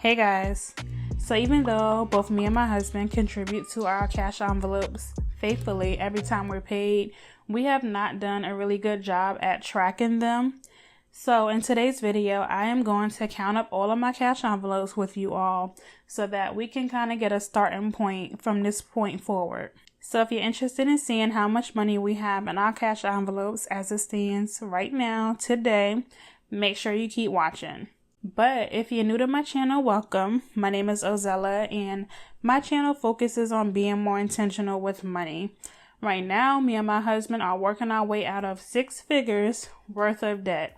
Hey guys, so even though both me and my husband contribute to our cash envelopes faithfully every time we're paid, we have not done a really good job at tracking them. So in today's video, I am going to count up all of my cash envelopes with you all so that we can kind of get a starting point from this point forward. So if you're interested in seeing how much money we have in our cash envelopes as it stands right now, today, make sure you keep watching. But if you're new to my channel, welcome. My name is OZELLA and my channel focuses on being more intentional with money. Right now, me and my husband are working our way out of 6 figures worth of debt.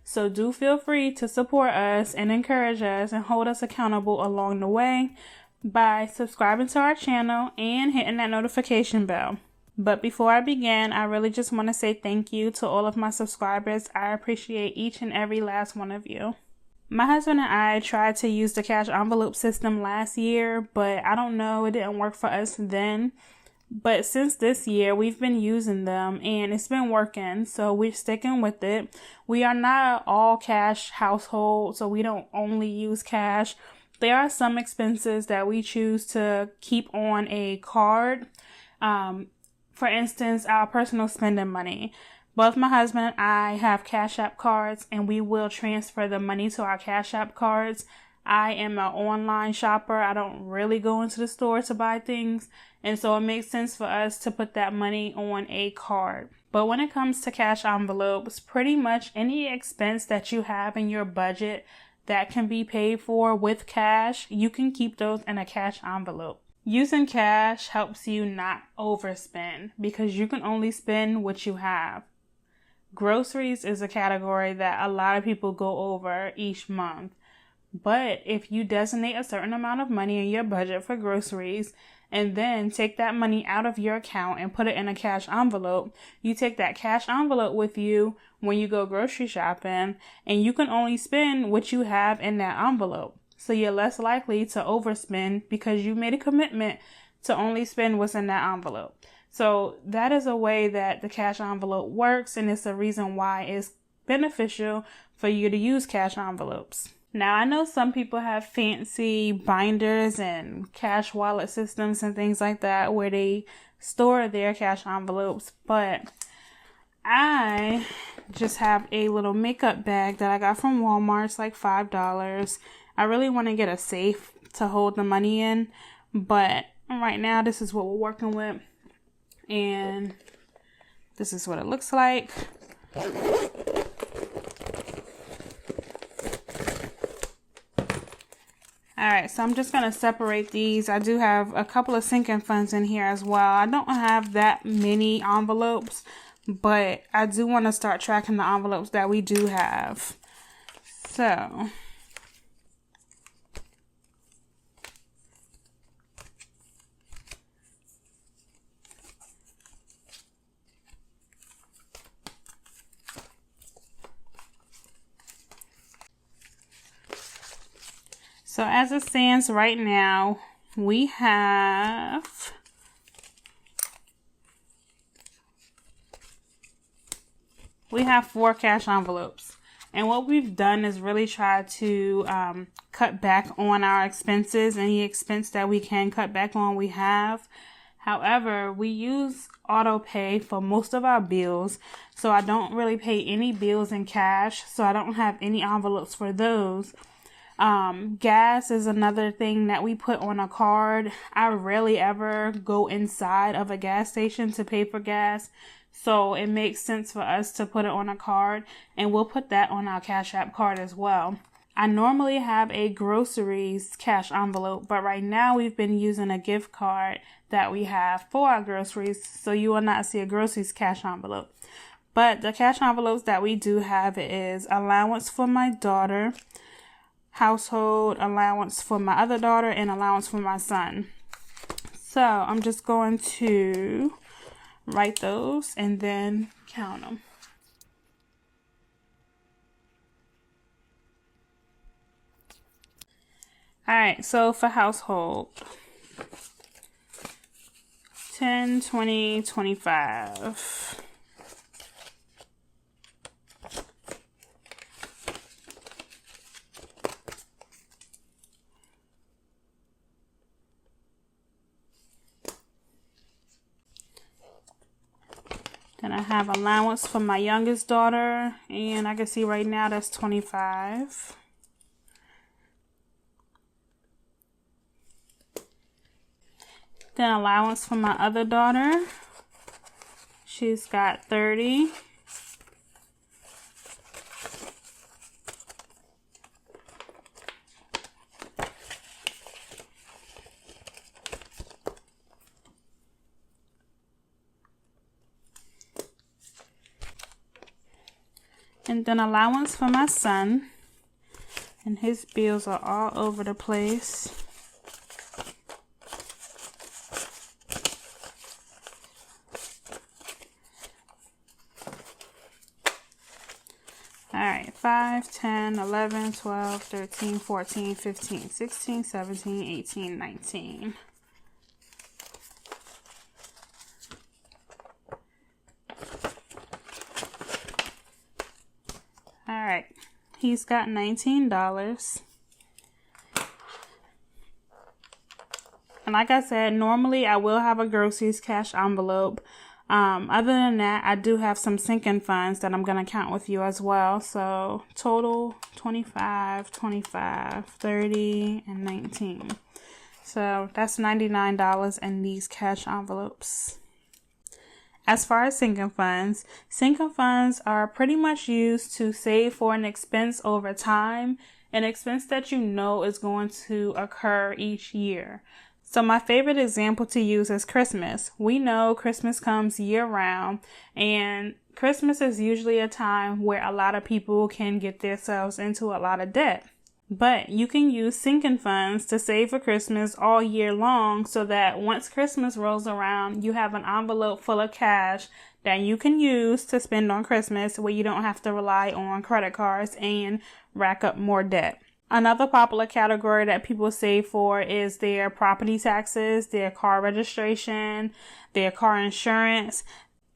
So do feel free to support us and encourage us and hold us accountable along the way by subscribing to our channel and hitting that notification bell. But before I begin, I really just want to say thank you to all of my subscribers. I appreciate each and every last one of you. My husband and I tried to use the cash envelope system last year, but I don't know, it didn't work for us then. But since this year, we've been using them and it's been working, so we're sticking with it. We are not an all cash household, so we don't only use cash. There are some expenses that we choose to keep on a card. For instance, our personal spending money. Both my husband and I have Cash App cards and we will transfer the money to our Cash App cards. I am an online shopper. I don't really go into the store to buy things. And so it makes sense for us to put that money on a card. But when it comes to cash envelopes, pretty much any expense that you have in your budget that can be paid for with cash, you can keep those in a cash envelope. Using cash helps you not overspend because you can only spend what you have. Groceries is a category that a lot of people go over each month. But if you designate a certain amount of money in your budget for groceries and then take that money out of your account and put it in a cash envelope, you take that cash envelope with you when you go grocery shopping and you can only spend what you have in that envelope. So you're less likely to overspend because you made a commitment to only spend what's in that envelope. So that is a way that the cash envelope works, and it's a reason why it's beneficial for you to use cash envelopes. Now, I know some people have fancy binders and cash wallet systems and things like that where they store their cash envelopes, but I just have a little makeup bag that I got from Walmart. It's like $5. I really want to get a safe to hold the money in, but right now this is what we're working with. And this is what it looks like. Alright, so I'm just going to separate these. I do have a couple of sinking funds in here as well. I don't have that many envelopes, but I do want to start tracking the envelopes that we do have. So as it stands right now, we have 4 cash envelopes. And what we've done is really try to cut back on our expenses. Any expense that we can cut back on, we have. However, we use auto pay for most of our bills. So I don't really pay any bills in cash. So I don't have any envelopes for those. Gas is another thing that we put on a card. I rarely ever go inside of a gas station to pay for gas. So it makes sense for us to put it on a card, and we'll put that on our Cash App card as well. I normally have a groceries cash envelope, but right now we've been using a gift card that we have for our groceries. So you will not see a groceries cash envelope. But the cash envelopes that we do have is allowance for my daughter, household allowance for my other daughter, and allowance for my son. So I'm just going to write those and then count them. Alright, so for household, 10, 20, 25. Then I have allowance for my youngest daughter, and I can see right now that's $25. Then allowance for my other daughter, she's got $30. And then allowance for my son, and his bills are all over the place. All right, 5, 10, 11, 12, 13, 14, 15, 16, 17, 18, 19. All right, he's got $19. And like I said, normally I will have a groceries cash envelope. Other than that, I do have some sinking funds that I'm going to count with you as well. So total 25, 25, 30, and 19. So that's $99 in these cash envelopes. As far as sinking funds are pretty much used to save for an expense over time, an expense that you know is going to occur each year. So my favorite example to use is Christmas. We know Christmas comes year round, and Christmas is usually a time where a lot of people can get themselves into a lot of debt. But you can use sinking funds to save for Christmas all year long, so that once Christmas rolls around, you have an envelope full of cash that you can use to spend on Christmas, where you don't have to rely on credit cards and rack up more debt. Another popular category that people save for is their property taxes, their car registration, their car insurance.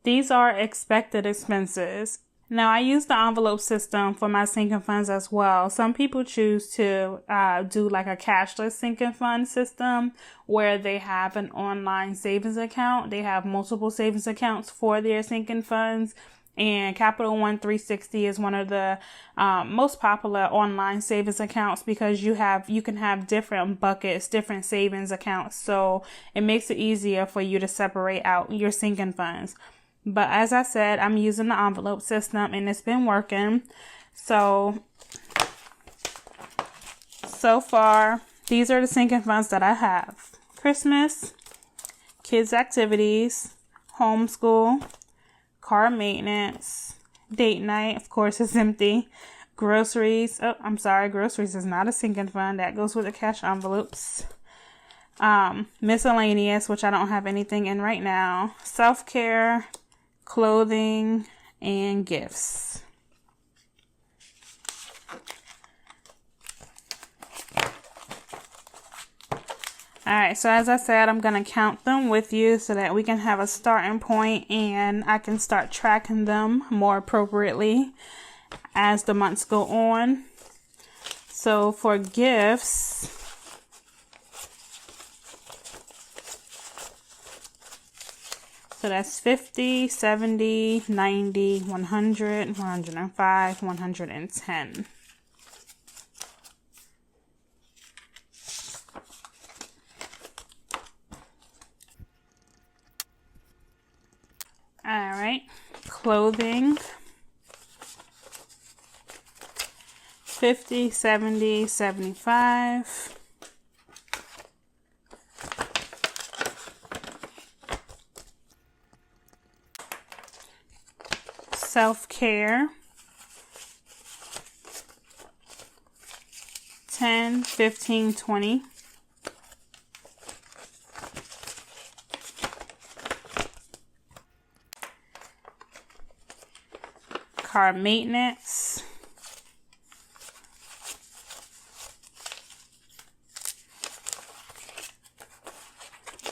These are expected expenses. Now, I use the envelope system for my sinking funds as well. Some people choose to do like a cashless sinking fund system where they have an online savings account. They have multiple savings accounts for their sinking funds. And Capital One 360 is one of the most popular online savings accounts because you can have different buckets, different savings accounts. So it makes it easier for you to separate out your sinking funds. But as I said, I'm using the envelope system and it's been working. So far, these are the sinking funds that I have. Christmas, kids activities, homeschool, car maintenance, date night, of course, is empty. Groceries. Oh, I'm sorry. Groceries is not a sinking fund. That goes with the cash envelopes. Miscellaneous, which I don't have anything in right now. Self-care, clothing, and gifts. Alright, so as I said, I'm going to count them with you so that we can have a starting point and I can start tracking them more appropriately as the months go on. So for gifts, so that's 50, 70, 90, 100, 105, 110. All right, clothing, 50, 70, 75. Self-care, 10, 15, 20. Car maintenance,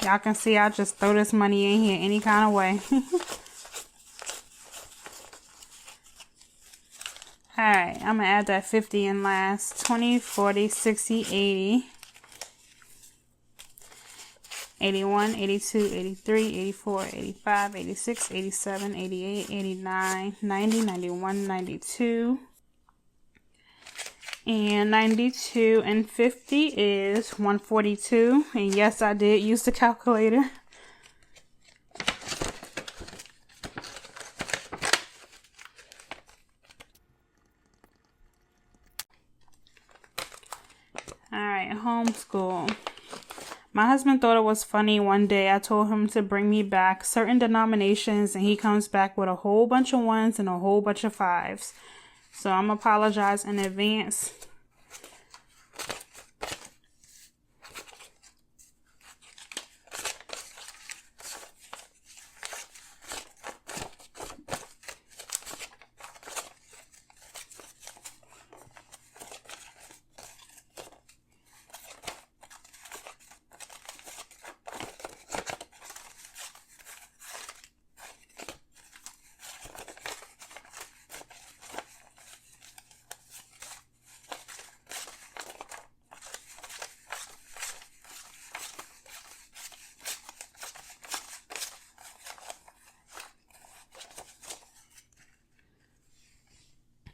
y'all can see I just throw this money in here any kind of way. Alright, I'm going to add that 50 in last. 20, 40, 60, 80. 81, 82, 83, 84, 85, 86, 87, 88, 89, 90, 91, 92. And 92 and 50 is 142. And yes, I did use the calculator. Alright, homeschool. My husband thought it was funny one day. I told him to bring me back certain denominations, and he comes back with a whole bunch of ones and a whole bunch of fives. So I'm gonna apologize in advance.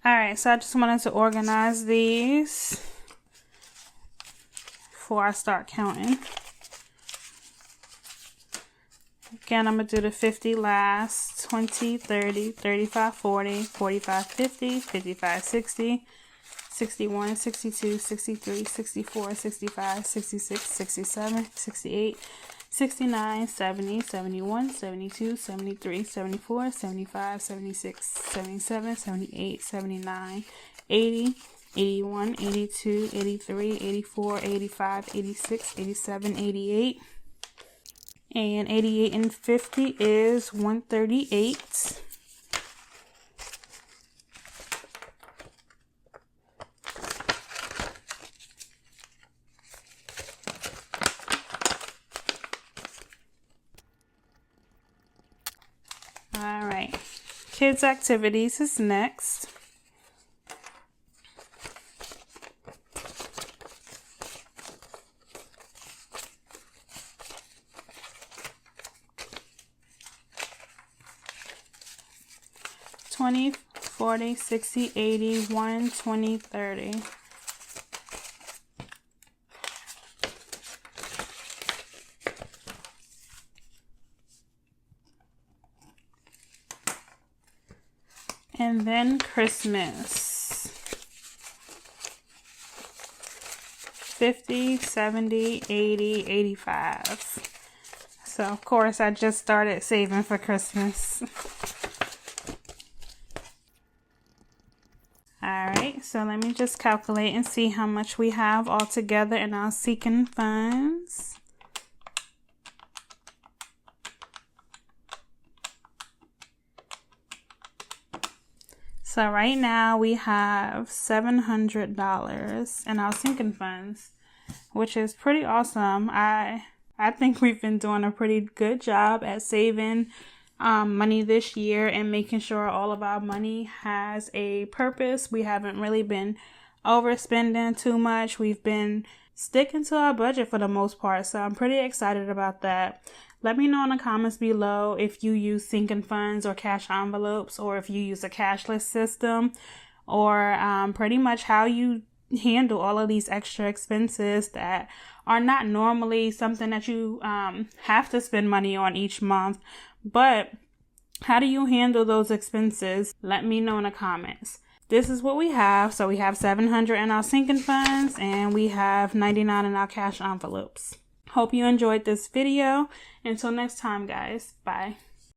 Alright, so I just wanted to organize these before I start counting. Again, I'm going to do the 50 last, 20, 30, 35, 40, 45, 50, 55, 60, 61, 62, 63, 64, 65, 66, 67, 68, 69, 70, 71, 72, 73, 74, 75, 76, 77, 78, 79, 80, 81, 82, 83, 84, 85, 86, 87, 88. And 88 and 50 is 138. All right, kids activities is next. $20, $40, $60, $80, $1, $20, $30. And then Christmas. 50, 70, 80, 85. So of course I just started saving for Christmas. Alright, so let me just calculate and see how much we have all together in our sinking funds. So right now we have $700 in our sinking funds, which is pretty awesome. I think we've been doing a pretty good job at saving money this year and making sure all of our money has a purpose. We haven't really been overspending too much. We've been sticking to our budget for the most part, so I'm pretty excited about that. Let me know in the comments below if you use sinking funds or cash envelopes, or if you use a cashless system, or pretty much how you handle all of these extra expenses that are not normally something that you have to spend money on each month. But how do you handle those expenses? Let me know in the comments. This is what we have. So we have $700 in our sinking funds, and we have $99 in our cash envelopes. Hope you enjoyed this video. Until next time, guys. Bye.